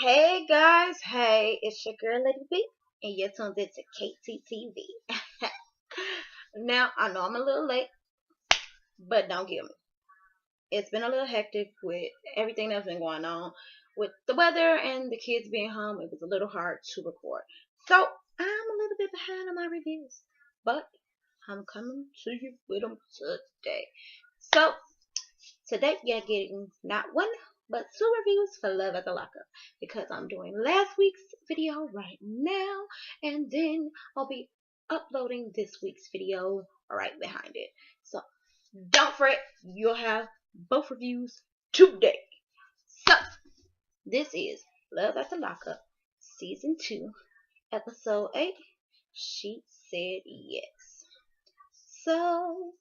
Hey guys, hey, it's your girl Lady B, and you're tuned into KTTV. Now, I know I'm a little late, but don't get me. It's been a little hectic with everything that's been going on with the weather and the kids being home. It was a little hard to record. So, I'm a little bit behind on my reviews, but I'm coming to you with them today. So, today you're getting not one but two reviews for Love at the Lockup because I'm doing last week's video right now and then I'll be uploading this week's video right behind it. So don't fret, you'll have both reviews today. So this is Love at the Lockup Season 2 Episode 8. She Said Yes. So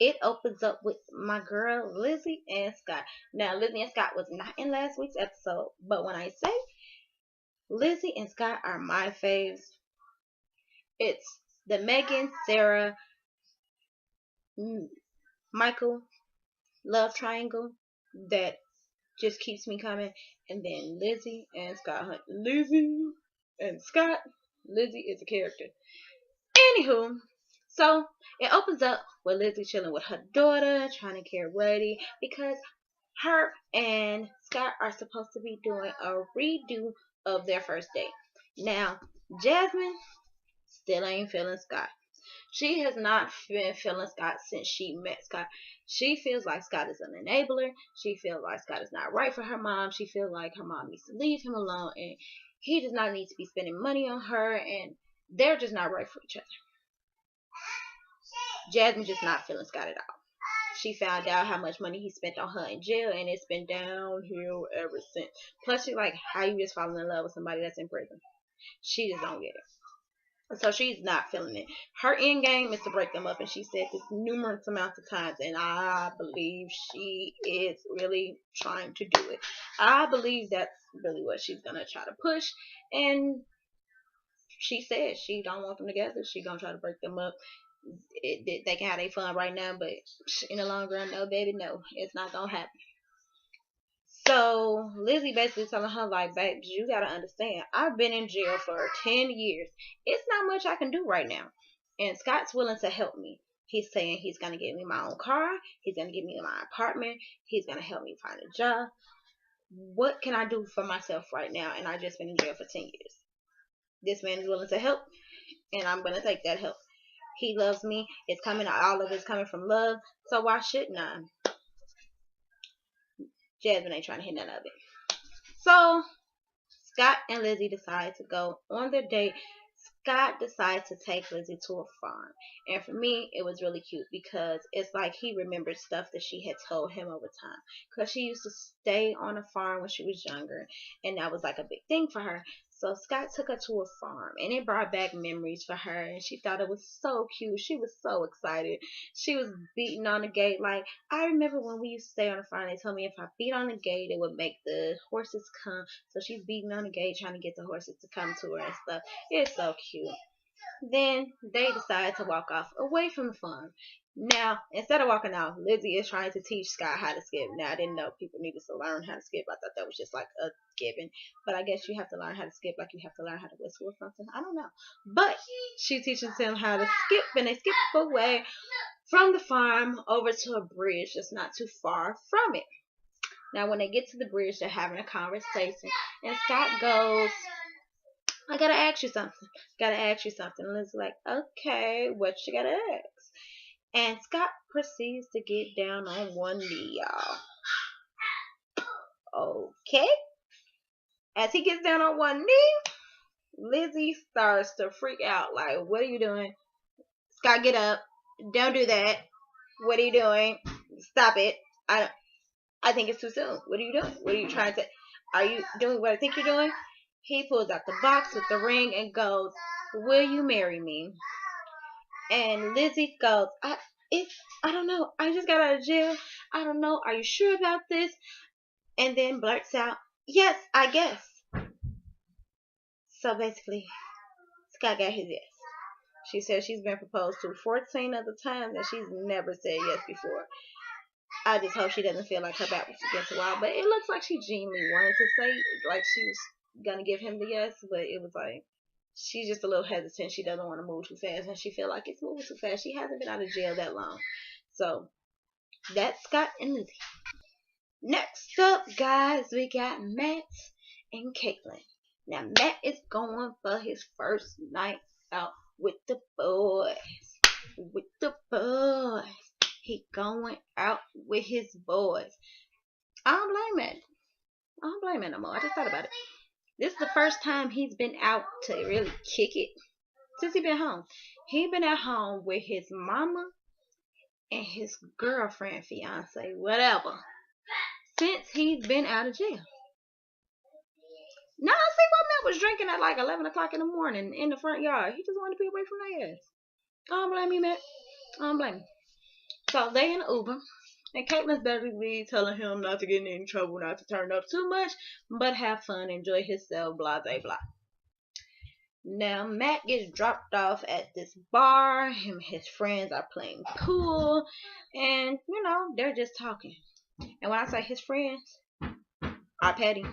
it opens up with my girl Lizzie and Scott. Now, Lizzie and Scott was not in last week's episode, but when I say Lizzie and Scott are my faves, it's the Megan, Sarah, Michael love triangle that just keeps me coming, and then Lizzie and Scott Hunt. Lizzie and Scott. Lizzie is a character. Anywho, so it opens up with Lizzie chilling with her daughter, trying to get ready because her and Scott are supposed to be doing a redo of their first date. Now, Jasmine still ain't feeling Scott. She has not been feeling Scott since she met Scott. She feels like Scott is an enabler. She feels like Scott is not right for her mom. She feels like her mom needs to leave him alone and he does not need to be spending money on her and they're just not right for each other. Jasmine just not feeling Scott at all. She found out how much money he spent on her in jail, and it's been downhill ever since. Plus, she's like, how you just falling in love with somebody that's in prison? She just don't get it. So she's not feeling it. Her end game is to break them up, and she said this numerous amounts of times, and I believe she is really trying to do it. I believe that's really what she's gonna try to push, and she said she don't want them together. She gonna try to break them up. They can have their fun right now, but in the long run, no, baby, no, it's not gonna happen. So Lizzie basically telling her like, babe, you gotta understand, I've been in jail for 10 years. It's not much I can do right now, and Scott's willing to help me. He's saying he's gonna give me my own car. He's gonna give me my apartment. He's gonna help me find a job. What can I do for myself right now? And I just been in jail for 10 years. This man is willing to help, and I'm gonna take that help. He loves me. It's coming. All of it's coming from love. So why shouldn't I? Jasmine ain't trying to hit none of it. So Scott and Lizzie decide to go on their date. Scott decides to take Lizzie to a farm. And for me, it was really cute because it's like he remembered stuff that she had told him over time. Because she used to stay on a farm when she was younger, and that was like a big thing for her. So Scott took her to a farm, and it brought back memories for her, and she thought it was so cute. She was so excited. She was beating on the gate like, I remember when we used to stay on the farm, they told me if I beat on the gate, it would make the horses come. So she's beating on the gate trying to get the horses to come to her and stuff. It's so cute. Then they decide to walk off away from the farm. Now, instead of walking off, Lizzie is trying to teach Scott how to skip. Now, I didn't know people needed to learn how to skip. I thought that was just like a given. But I guess you have to learn how to skip like you have to learn how to whistle or something. I don't know. But she teaches him how to skip, and they skip away from the farm over to a bridge that's not too far from it. Now, when they get to the bridge, they're having a conversation, and Scott goes, I gotta ask you something. Gotta ask you something. And Liz's like, okay, what you gotta ask? And Scott proceeds to get down on one knee, y'all. Okay. As he gets down on one knee, Lizzie starts to freak out. Like, what are you doing? Scott, get up. Don't do that. What are you doing? Stop it. I think it's too soon. What are you doing? What are you trying to? Are you doing what I think you're doing? He pulls out the box with the ring and goes, will you marry me? And Lizzie goes, I don't know. I just got out of jail. I don't know. Are you sure about this? And then blurts out, yes, I guess. So basically, Scott got his yes. She says she's been proposed to 14 other times and she's never said yes before. I just hope she doesn't feel like her back was against the wall. But it looks like she genuinely wanted to say, like, she was gonna give him the yes, but it was like she's just a little hesitant. She doesn't want to move too fast, and she feel like it's moving too fast. She hasn't been out of jail that long. So that's Scott and Lizzie. Next up, guys, we got Matt and Caitlin. Now, Matt is going for his first night out with the boys. With the boys. He going out with his boys. I don't blame it. I don't blame it no more. I just thought about it. This is the first time he's been out to really kick it since he been home. He been at home with his mama and his girlfriend, fiance, whatever, since he's been out of jail. Now, I see why Matt was drinking at like 11 o'clock in the morning in the front yard. He just wanted to be away from their ass. I don't blame you, Matt. I don't blame you. So they in the Uber, and Caitlin's basically telling him not to get in any trouble, not to turn up too much, but have fun, enjoy himself, blah, blah, blah. Now, Matt gets dropped off at this bar. Him and his friends are playing pool, and, you know, they're just talking. And when I say his friends, are petty.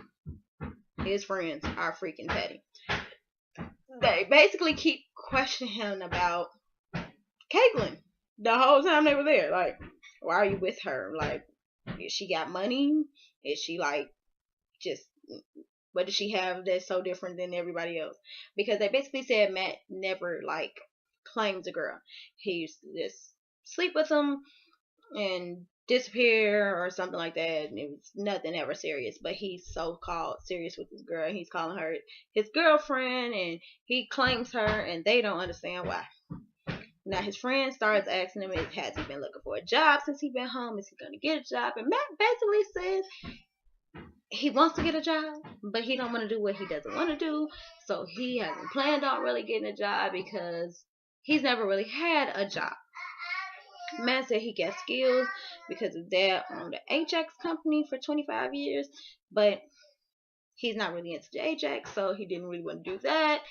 His friends are freaking petty. They basically keep questioning him about Caitlin the whole time they were there. Like, why are you with her? Like, is she got money? Is she like just, what does she have that's so different than everybody else? Because they basically said Matt never like claims a girl. He used to just sleep with them and disappear or something like that, and it was nothing ever serious. But he's so called serious with this girl. He's calling her his girlfriend, and he claims her, and they don't understand why. Now his friend starts asking him, has he been looking for a job since he been home? Is he gonna get a job? And Matt basically says he wants to get a job, but he don't want to do what he doesn't want to do. So he hasn't planned on really getting a job because he's never really had a job. Matt said he got skills because his dad owned the Ajax company for 25 years, but he's not really into the Ajax, so he didn't really want to do that.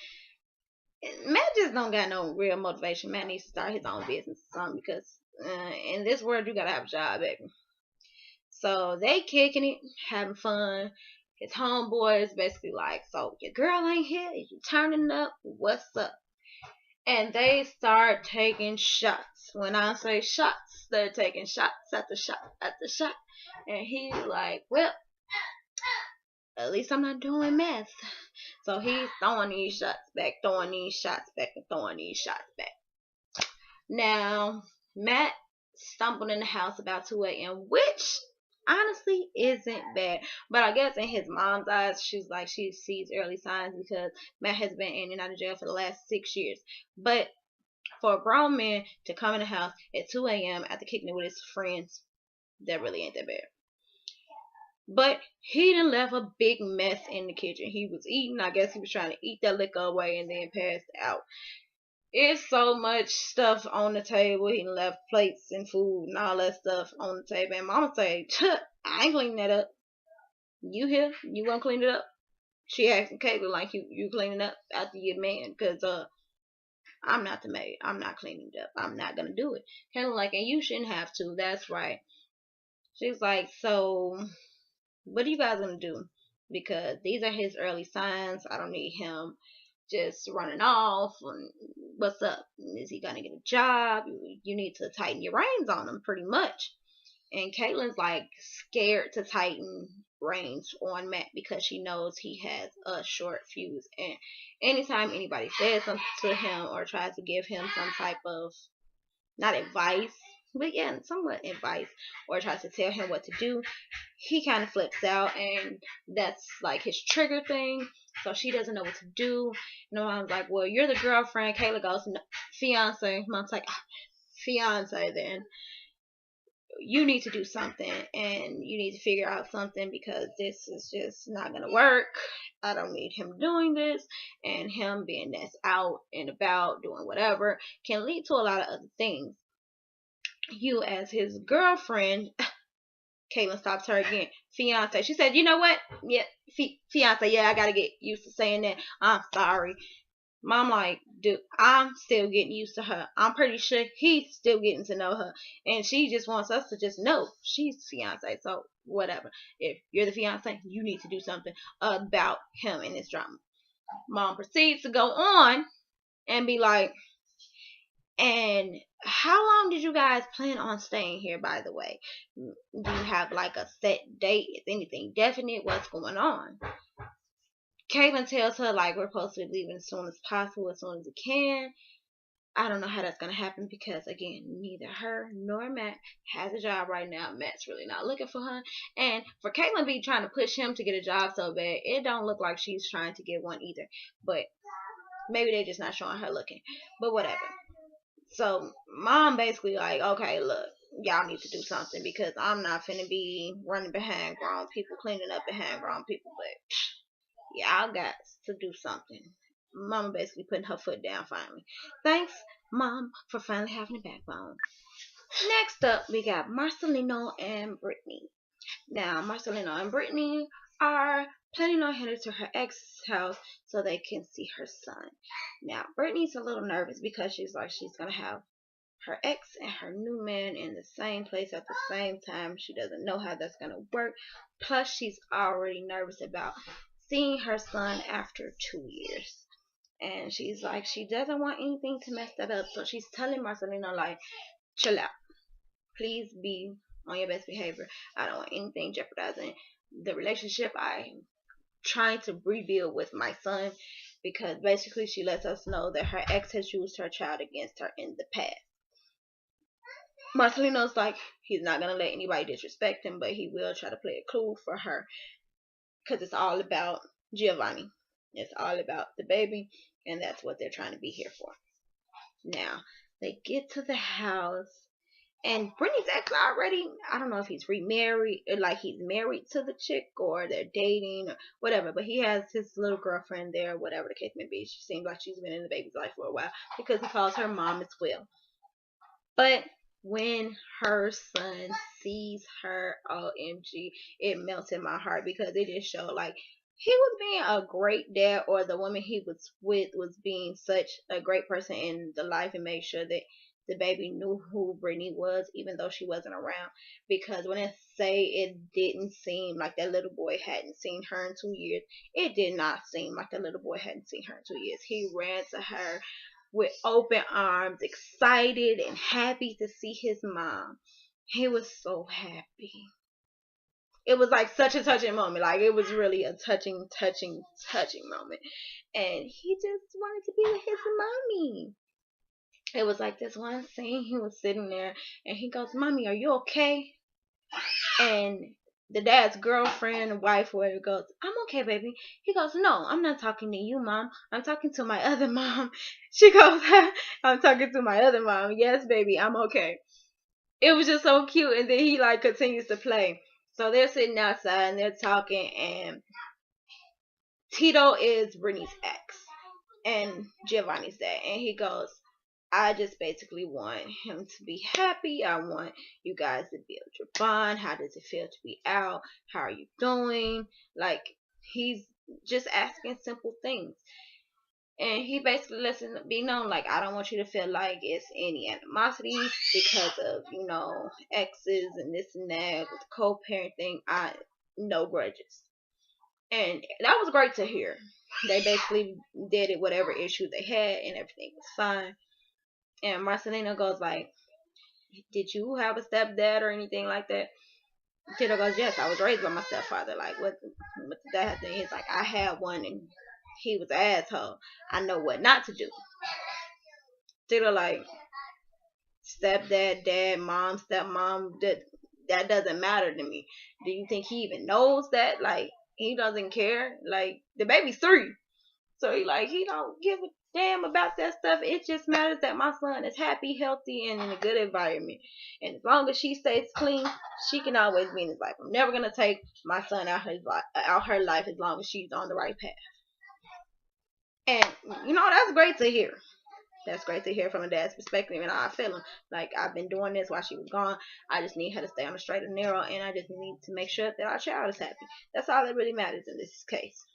Matt just don't got no real motivation. Matt needs to start his own business or something, because in this world you gotta have a job, baby. So they kicking it, having fun. His homeboy is basically like, so your girl ain't here? Is you turning up? What's up? And they start taking shots. When I say shots, they're taking shots after shot after shot. And he's like, well, at least I'm not doing meth. So he's throwing these shots back, throwing these shots back, and throwing these shots back. Now, Matt stumbled in the house about 2 a.m., which honestly isn't bad. But I guess in his mom's eyes, she's like, she sees early signs because Matt has been in and out of jail for the last 6 years. But for a grown man to come in the house at 2 a.m. after kicking it with his friends, that really ain't that bad. But he done left a big mess in the kitchen. He was eating. I guess he was trying to eat that liquor away and then passed out. It's so much stuff on the table. He left plates and food and all that stuff on the table. And Mama say, I ain't cleaning that up. You here? You gonna clean it up? She asking Caitlin like, you cleaning up after your man? Because I'm not the maid. I'm not cleaning it up. I'm not gonna do it. Caitlin like, and you shouldn't have to. That's right. She's like, so what are you guys gonna do? Because these are his early signs. I don't need him just running off. And what's up? Is he gonna get a job? You need to tighten your reins on him, pretty much. And Caitlin's like scared to tighten reins on Matt because she knows he has a short fuse. And anytime anybody says something to him or tries to give him some type of, not advice, but yeah, somewhat advice, or tries to tell him what to do, he kind of flips out, and that's like his trigger thing. So she doesn't know what to do. And Mom's like, well, you're the girlfriend. Kayla goes, no, fiance. Mom's like, fiance, then you need to do something, and you need to figure out something, because this is just not gonna work. I don't need him doing this, and him being that's out and about doing whatever can lead to a lot of other things. You as his girlfriend, Caitlin stops her again. Fiance. She said, you know what? Yeah, fiance. Yeah, I gotta get used to saying that. I'm sorry. Mom like, dude, I'm still getting used to her. I'm pretty sure he's still getting to know her. And she just wants us to just know she's fiance. So whatever. If you're the fiance, you need to do something about him in this drama. Mom proceeds to go on and be like, and how long did you guys plan on staying here, by the way? Do you have like a set date? Is anything definite? What's going on? Caitlin tells her like we're supposed to be leaving as soon as possible, as soon as we can. I don't know how that's gonna happen because again, neither her nor Matt has a job right now. Matt's really not looking for her, and for Caitlin be trying to push him to get a job so bad, it don't look like she's trying to get one either. But maybe they're just not showing her looking. But whatever. So mom basically like, okay, look, y'all need to do something because I'm not finna be running behind grown people, cleaning up behind grown people. But y'all got to do something. Mama basically putting her foot down finally. Thanks, Mom, for finally having a backbone. Next up, we got Marcelino and Brittany. Now, Marcelino and Brittany are planning on heading to her ex's house so they can see her son. Now, Brittany's a little nervous because she's like she's gonna have her ex and her new man in the same place at the same time. She doesn't know how that's gonna work. Plus, she's already nervous about seeing her son after 2 years. And she's like, she doesn't want anything to mess that up. So she's telling Marcelino, like, chill out. Please be on your best behavior. I don't want anything jeopardizing the relationship I'm trying to rebuild with my son. Because basically, she lets us know that her ex has used her child against her in the past. Marcelino's like, he's not going to let anybody disrespect him, but he will try to play it cool for her. Because it's all about Giovanni. It's all about the baby, and that's what they're trying to be here for. Now, they get to the house, and Brittany's ex already, I don't know if he's remarried, or like he's married to the chick, or they're dating, or whatever, but he has his little girlfriend there, whatever the case may be. She seems like she's been in the baby's life for a while, because he calls her mom as well. But when her son sees her, OMG, it melted my heart because it just showed like he was being a great dad, or the woman he was with was being such a great person in the life and made sure that the baby knew who Brittany was, even though she wasn't around. Because when I say it didn't seem like that little boy hadn't seen her in 2 years, it did not seem like that little boy hadn't seen her in 2 years. He ran to her with open arms, excited and happy to see his mom. He was so happy. It was like such a touching moment. Like it was really a touching moment. And he just wanted to be with his mommy. It was like this one scene. He was sitting there and he goes, "Mommy, are you okay?" And the dad's girlfriend, wife, whatever, goes, "I'm okay, baby." He goes, "No, I'm not talking to you, Mom. I'm talking to my other mom." She goes, "I'm talking to my other mom." "Yes, baby, I'm okay." It was just so cute. And then he like continues to play. So they're sitting outside and they're talking, and Tito is Brittany's ex and Giovanni's dad. And he goes, "I just basically want him to be happy. I want you guys to build your bond. How does it feel to be out? How are you doing?" Like, he's just asking simple things. And he basically lets it be known, like, I don't want you to feel like it's any animosity because of, exes and this and that with the co-parent thing. No grudges. And that was great to hear. They basically did it, whatever issue they had, and everything was fine. And Marcelino goes like, "Did you have a stepdad or anything like that?" Tito goes, "Yes, I was raised by my stepfather." Like, what that thing? He's like, "I had one and he was an asshole. I know what not to do." Tito like, stepdad, dad, mom, stepmom, that doesn't matter to me. Do you think he even knows that? Like, he doesn't care. Like, the baby's 3. So he don't give a damn about that stuff. It just matters that my son is happy, healthy, and in a good environment. And as long as she stays clean, she can always be in his life. I'm never gonna take my son out her life as long as she's on the right path. And that's great to hear. That's great to hear from a dad's perspective, and I feel him. Like, I've been doing this while she was gone. I just need her to stay on the straight and narrow, and I just need to make sure that our child is happy. That's all that really matters in this case.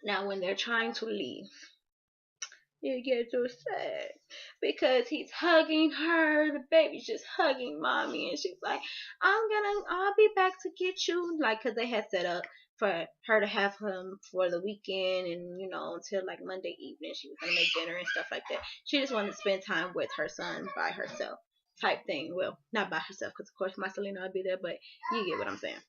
Now, when they're trying to leave, You get so sad because he's hugging her. The baby's just hugging mommy, and she's like, I'll be back to get you. Like, cause they had set up for her to have him for the weekend, and until like Monday evening, she was gonna make dinner and stuff like that. She just wanted to spend time with her son by herself, type thing. Well, not by herself, cause of course Marcelina would be there, but you get what I'm saying.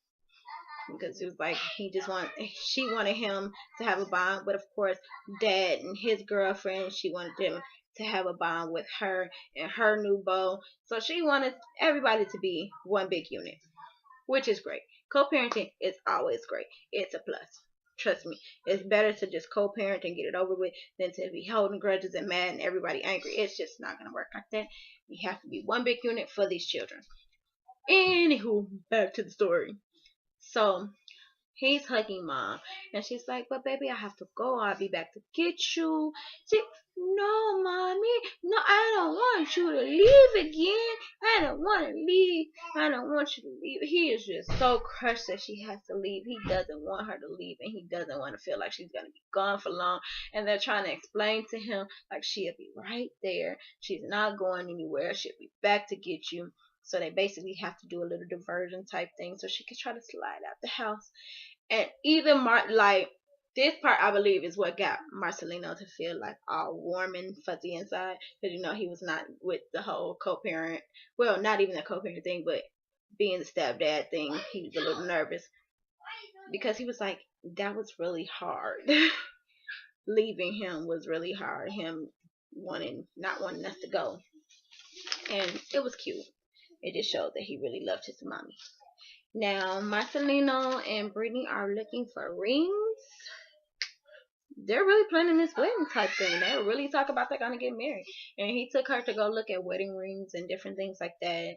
Because it was like she wanted him to have a bond, but of course dad and his girlfriend, she wanted them to have a bond with her and her new beau. So she wanted everybody to be one big unit, which is great. Co-parenting is always great. It's a plus. Trust me, it's better to just co-parent and get it over with than to be holding grudges and mad and everybody angry. It's just not gonna work like that. You have to be one big unit for these children. Anywho, back to the story. So he's hugging mom, and she's like, "But baby, I have to go. I'll be back to get you." She, "No, mommy, no, I don't want you to leave again. I don't want to leave. I don't want you to leave." He is just so crushed that she has to leave. He doesn't want her to leave, and he doesn't want to feel like she's gonna be gone for long. And they're trying to explain to him like she'll be right there. She's not going anywhere. She'll be back to get you. So they basically have to do a little diversion type thing so she can try to slide out the house. And even like this part, I believe, is what got Marcelino to feel like all warm and fuzzy inside, because he was not with the whole co-parent. Well, not even the co-parent thing, but being the stepdad thing. He was a little nervous because he was like, that was really hard. Leaving him was really hard. Him not wanting us to go, and it was cute. It just showed that he really loved his mommy. Now, Marcelino and Brittany are looking for rings. They're really planning this wedding type thing. They really talk about they're gonna get married. And he took her to go look at wedding rings and different things like that.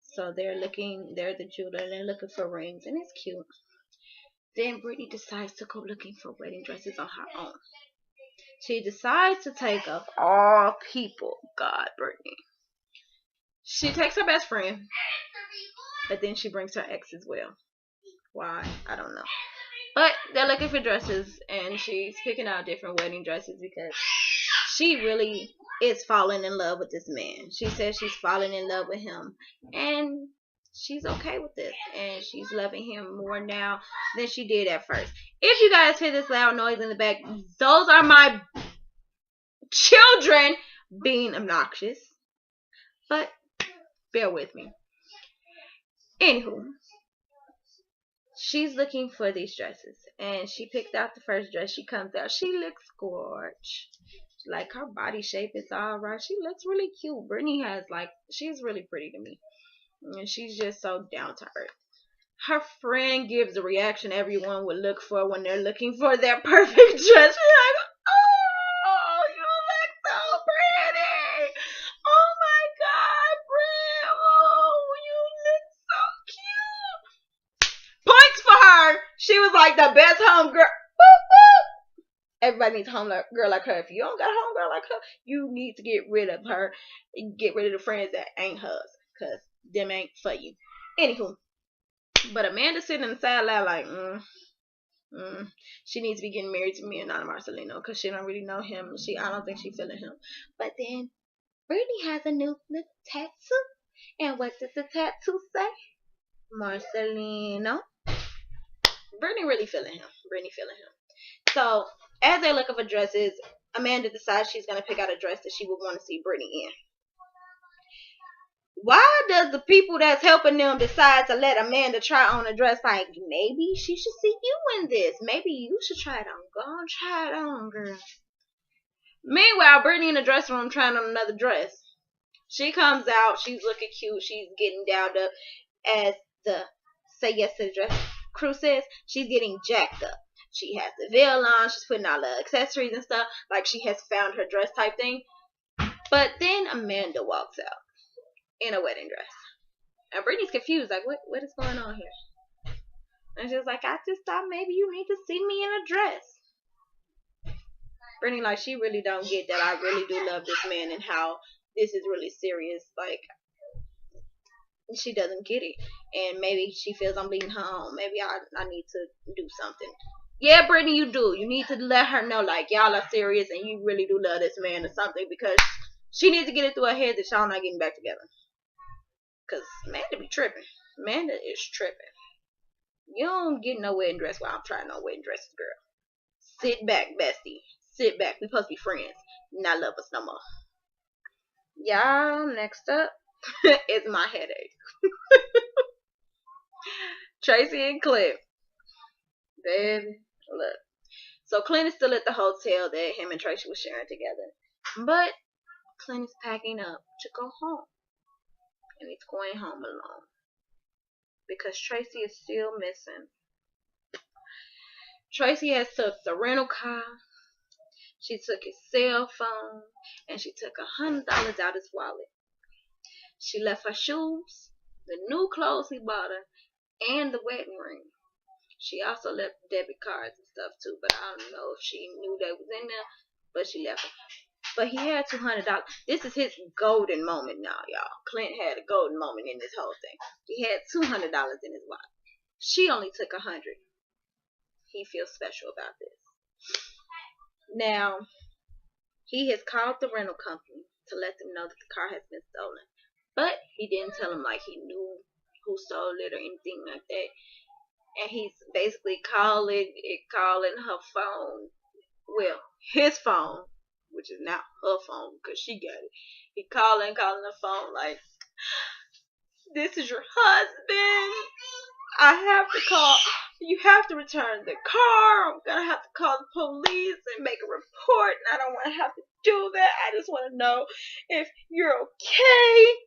So they're the children, they're looking for rings, and it's cute. Then Brittany decides to go looking for wedding dresses on her own. She decides to take of all people, God, Brittany. She takes her best friend, but then she brings her ex as well. Why? I don't know. But they're looking for dresses, and she's picking out different wedding dresses because she really is falling in love with this man. She says she's falling in love with him, and she's okay with this, and she's loving him more now than she did at first. If you guys hear this loud noise in the back, those are my children being obnoxious. But bear with me. Anywho, she's looking for these dresses, and she picked out the first dress. She comes out. She looks gorgeous. Like, her body shape is all right. She looks really cute. Brittany she's really pretty to me, and she's just so down to earth. Her friend gives the reaction everyone would look for when they're looking for their perfect dress. She's like, "Oh, you look so pretty. Oh my God, Britt. Oh, you look so cute." Points for her. She was like the best home girl. Everybody needs a home girl like her. If you don't got a home girl like her, you need to get rid of her. Get rid of the friends that ain't hers, because them ain't for you. Anywho, but Amanda sitting in the sideline like, she needs to be getting married to me and not Marcelino, because she don't really know him. I don't think she feeling him. But then Brittany has a new little tattoo. And what does the tattoo say? Marcelino. Brittany really feeling him. So, as they're looking for dresses, Amanda decides she's going to pick out a dress that she would want to see Brittany in. Why does the people that's helping them decide to let Amanda try on a dress? Like, maybe she should see you in this. Maybe you should try it on. Go on, try it on, girl. Meanwhile, Brittany in the dressing room trying on another dress. She comes out. She's looking cute. She's getting dolled up. As the Say Yes to the Dress crew says, she's getting jacked up. She has the veil on. She's putting all the accessories and stuff. Like she has found her dress type thing. But then Amanda walks out in a wedding dress. And Brittany's confused. Like, what is going on here? And she's like, I just thought maybe you need to see me in a dress. Brittany, like, she really don't get that I really do love this man and how this is really serious. Like, she doesn't get it. And maybe she feels I'm leading her on. Maybe I need to do something. Yeah, Brittany, you do. You need to let her know, like, y'all are serious and you really do love this man or something, because she needs to get it through her head that y'all not getting back together. Because Amanda be tripping. Amanda is tripping. You don't get no wedding dress while I'm trying no wedding dresses, girl. Sit back, bestie. Sit back. We supposed to be friends. Not love us no more. Y'all, next up is my headache. Tracy and Clint. Baby, look. So Clint is still at the hotel that him and Tracy was sharing together. But Clint is packing up to go home. And he's going home alone. Because Tracy is still missing. Tracy has took the rental car. She took his cell phone. And she took $100 out his wallet. She left her shoes, the new clothes he bought her, and the wedding ring. She also left debit cards and stuff too, but I don't know if she knew they was in there, but she left them. But he had $200. This is his golden moment now, y'all. Clint had a golden moment in this whole thing. He had $200 in his wallet. She only took 100. He feels special about this. Now, he has called the rental company to let them know that the car has been stolen. But he didn't tell them like he knew who stole it or anything like that. And he's basically calling her phone. Well, his phone, which is not her phone because she got it. He calling her phone like, this is your husband. I have to call. You have to return the car. I'm gonna have to call the police and make a report. And I don't want to have to do that. I just want to know if you're okay.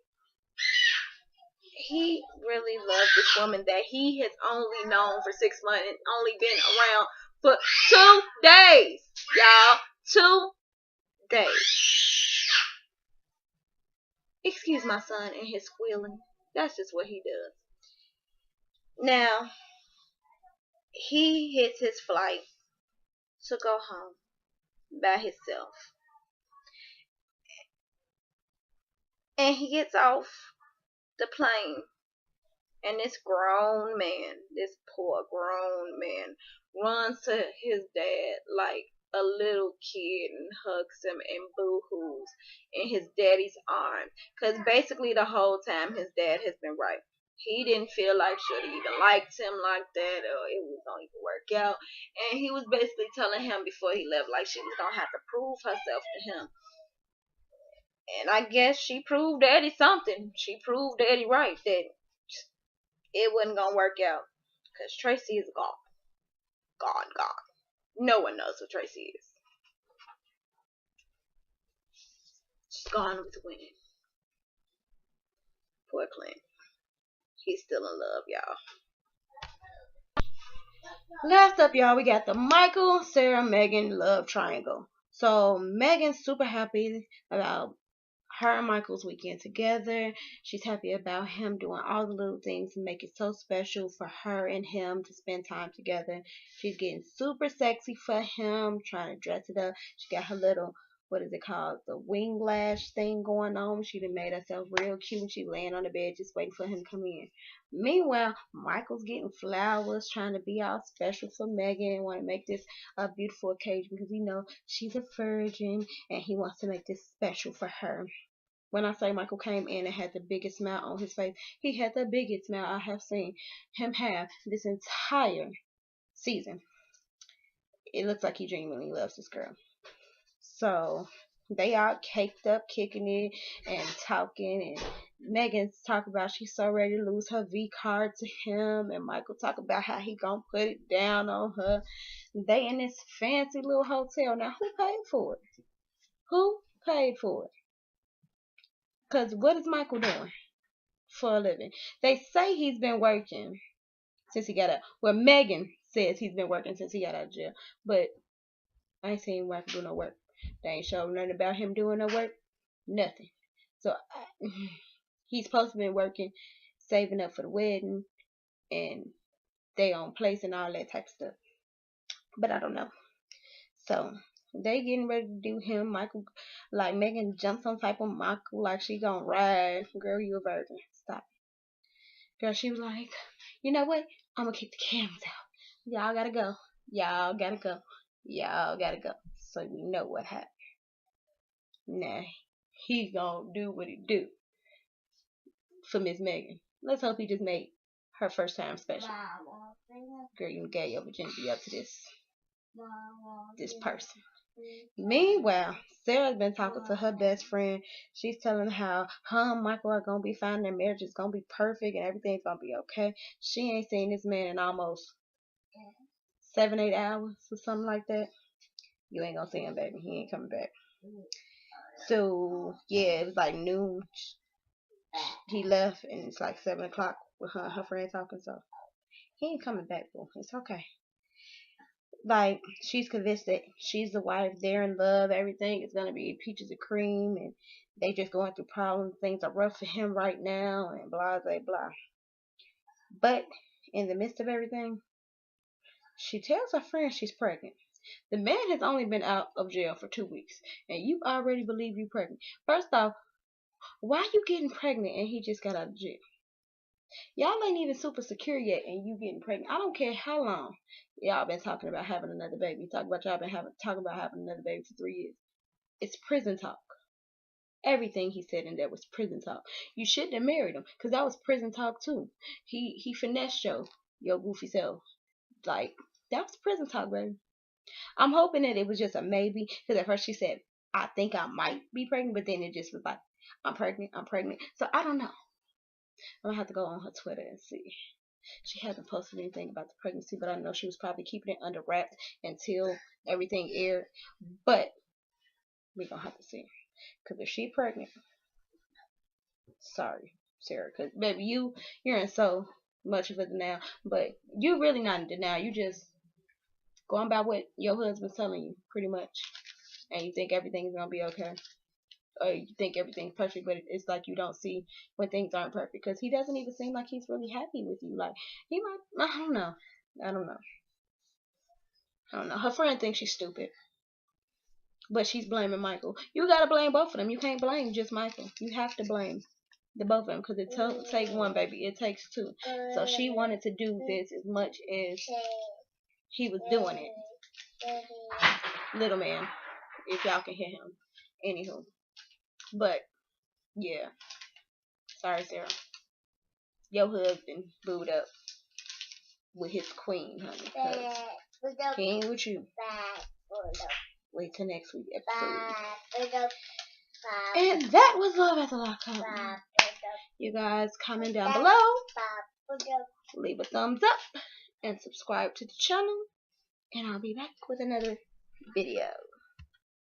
He really loves this woman that he has only known for 6 months and only been around for 2 days, y'all. 2 days. Excuse my son and his squealing. That's just what he does. Now, he hits his flight to go home by himself. And he gets off the plane. And this grown man, this poor grown man, runs to his dad like a little kid and hugs him and boo-hoos in his daddy's arms. Because basically the whole time his dad has been right. He didn't feel like should have even liked him like that, or it was going to even work out. And he was basically telling him before he left, like, she was going to have to prove herself to him. And I guess she proved Daddy something. She proved Daddy right that it wasn't going to work out. Because Tracy is gone. Gone. No one knows who Tracy is. She's gone with the wind. Poor Clint. He's still in love, y'all. Last up, y'all, we got the Michael, Sarah, Megan love triangle. So Megan's super happy about her and Michael's weekend together. She's happy about him doing all the little things to make it so special for her and him to spend time together. She's getting super sexy for him, trying to dress it up. She got her little, what is it called, the wing lash thing going on. She done made herself real cute. She laying on the bed just waiting for him to come in. Meanwhile, Michael's getting flowers, trying to be all special for Megan, want to make this a beautiful occasion because he knows she's a virgin and he wants to make this special for her. When I say Michael came in and had the biggest smile on his face, he had the biggest smile I have seen him have this entire season. It looks like he genuinely loves this girl. So they are caked up, kicking it and talking, and Megan's talking about she's so ready to lose her V card to him, and Michael talk about how he gonna put it down on her. They in this fancy little hotel. Now who paid for it? Who paid for it? Because what is Michael doing for a living? They say he's been working since he got out. Well, Megan says he's been working since he got out of jail. But I ain't seen Michael do no work. They ain't showing nothing about him doing no work. Nothing. So he's supposed to be working, saving up for the wedding, and they on place and all that type of stuff. But I don't know. So they getting ready to do him. Michael, like Megan jumps on top of Michael like she gonna ride. Girl, you a virgin. Stop. Girl, she was like, you know what? I'm gonna kick the cameras out. Y'all gotta go. Y'all gotta go. Y'all gotta go. So we know what happened. Nah, he gonna do what he do for Miss Megan. Let's hope he just made her first time special. Girl, you gave your virginity up to this person. Meanwhile, Sarah's been talking to her best friend. She's telling how her and Michael are gonna be fine. Their marriage is gonna be perfect and everything's gonna be okay. She ain't seen this man in almost 7-8 hours or something like that. You ain't gonna see him, baby. He ain't coming back. So yeah, it was like noon. He left, and it's like 7 o'clock with her friend talking. So he ain't coming back, boo. It's okay. Like, she's convinced that she's the wife, they're in love, everything is gonna be peaches and cream, and they just going through problems. Things are rough for him right now, and blah blah blah. But in the midst of everything, she tells her friend she's pregnant. The man has only been out of jail for 2 weeks, and you already believe you're pregnant. First off, why you getting pregnant and he just got out of jail? Y'all ain't even super secure yet, and you getting pregnant. I don't care how long y'all been talking about having another baby. Talking about having another baby for 3 years. It's prison talk. Everything he said in there was prison talk. You shouldn't have married him, because that was prison talk too. He finessed your goofy self. Like, that was prison talk, baby. I'm hoping that it was just a maybe, because at first she said, I think I might be pregnant, but then it just was like, I'm pregnant. So I don't know. I'm gonna have to go on her Twitter and see. She hasn't posted anything about the pregnancy, but I know she was probably keeping it under wraps until everything aired. But we're gonna have to see. Because if she pregnant, sorry, Sarah. Because baby, you're in so much of a denial, but you really not in denial. You just going by what your husband's telling you, pretty much, and you think everything's gonna be okay. Or you think everything's perfect, but it's like you don't see when things aren't perfect, because he doesn't even seem like he's really happy with you. Like, he might, I don't know. Her friend thinks she's stupid, but she's blaming Michael. You gotta blame both of them. You can't blame just Michael. You have to blame the both of them, because it takes one, baby. It takes two. So she wanted to do this as much as he was doing it. Little man, if y'all can hear him. Anywho. But, yeah. Sorry, Sarah. Your husband booed up with his queen, honey. He ain't with you. Wait till next week episode. And that was Love at the Lockup. You guys comment down below. Leave a thumbs up. And subscribe to the channel. And I'll be back with another video.